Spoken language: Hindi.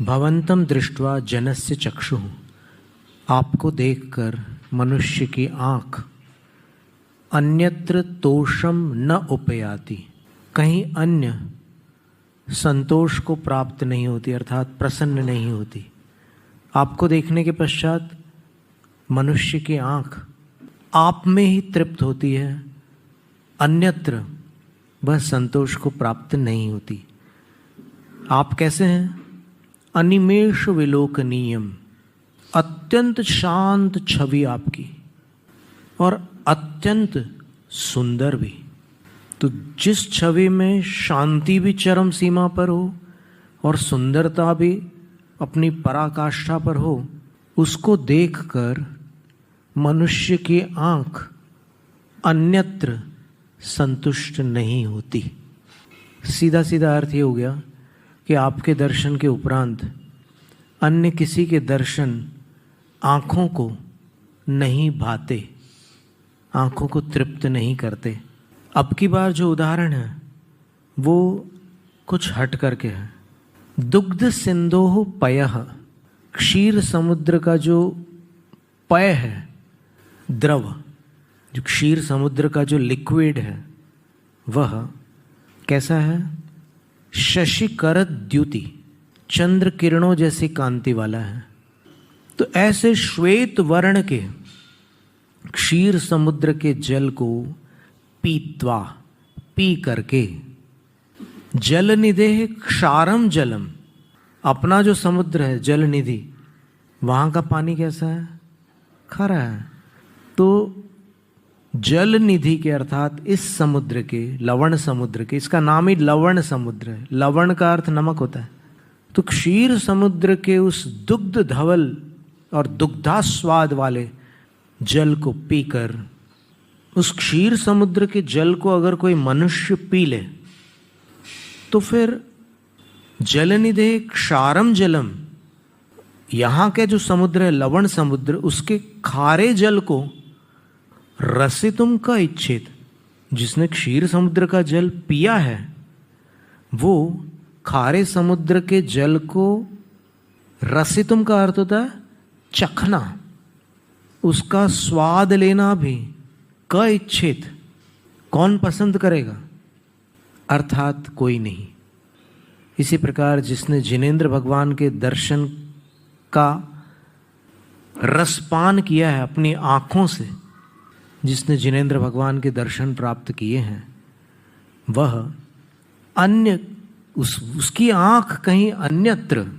भवंतं दृष्ट्वा जनस्य चक्षुः, आपको देखकर मनुष्य की आँख अन्यत्र तोषम न उपयाति, कहीं अन्य संतोष को प्राप्त नहीं होती, अर्थात प्रसन्न नहीं होती। आपको देखने के पश्चात मनुष्य की आँख आप में ही तृप्त होती है, अन्यत्र वह संतोष को प्राप्त नहीं होती। आप कैसे हैं? अनिमेष विलोकनीयम, अत्यंत शांत छवि आपकी और अत्यंत सुंदर भी। तो जिस छवि में शांति भी चरम सीमा पर हो और सुंदरता भी अपनी पराकाष्ठा पर हो, उसको देखकर मनुष्य की आँख अन्यत्र संतुष्ट नहीं होती। सीधा सीधा अर्थ ये हो गया कि आपके दर्शन के उपरांत अन्य किसी के दर्शन आँखों को नहीं भाते, आँखों को तृप्त नहीं करते। अब की बार जो उदाहरण है वो कुछ हट करके है। दुग्ध सिंधोः पयः, क्षीर समुद्र का जो पय है, द्रव, जो क्षीर समुद्र का जो लिक्विड है, वह कैसा है? शशिकर द्युति, चंद्र किरणों जैसी कांति वाला है। तो ऐसे श्वेत वर्ण के क्षीर समुद्र के जल को पीत्वा, पी करके, जल निधे क्षारम जलम, अपना जो समुद्र है जल निधि, वहाँ का पानी कैसा है? खारा है। तो जल निधि के अर्थात इस समुद्र के, लवण समुद्र के, इसका नाम ही लवण समुद्र है। लवण का अर्थ नमक होता है। तो क्षीर समुद्र के उस दुग्ध धवल और दुग्धास्वाद वाले जल को पीकर, उस क्षीर समुद्र के जल को अगर कोई मनुष्य पी ले तो फिर जलनिधे क्षारम जलम, यहाँ के जो समुद्र है लवण समुद्र, उसके खारे जल को रसितुम का इच्छित, जिसने क्षीर समुद्र का जल पिया है वो खारे समुद्र के जल को, रसितुम का अर्थ होता है चखना, उसका स्वाद लेना भी क इच्छित, कौन पसंद करेगा? अर्थात कोई नहीं। इसी प्रकार जिसने जिनेंद्र भगवान के दर्शन का रसपान किया है अपनी आँखों से, जिसने जिनेंद्र भगवान के दर्शन प्राप्त किए हैं, वह अन्य उसकी आँख कहीं अन्यत्र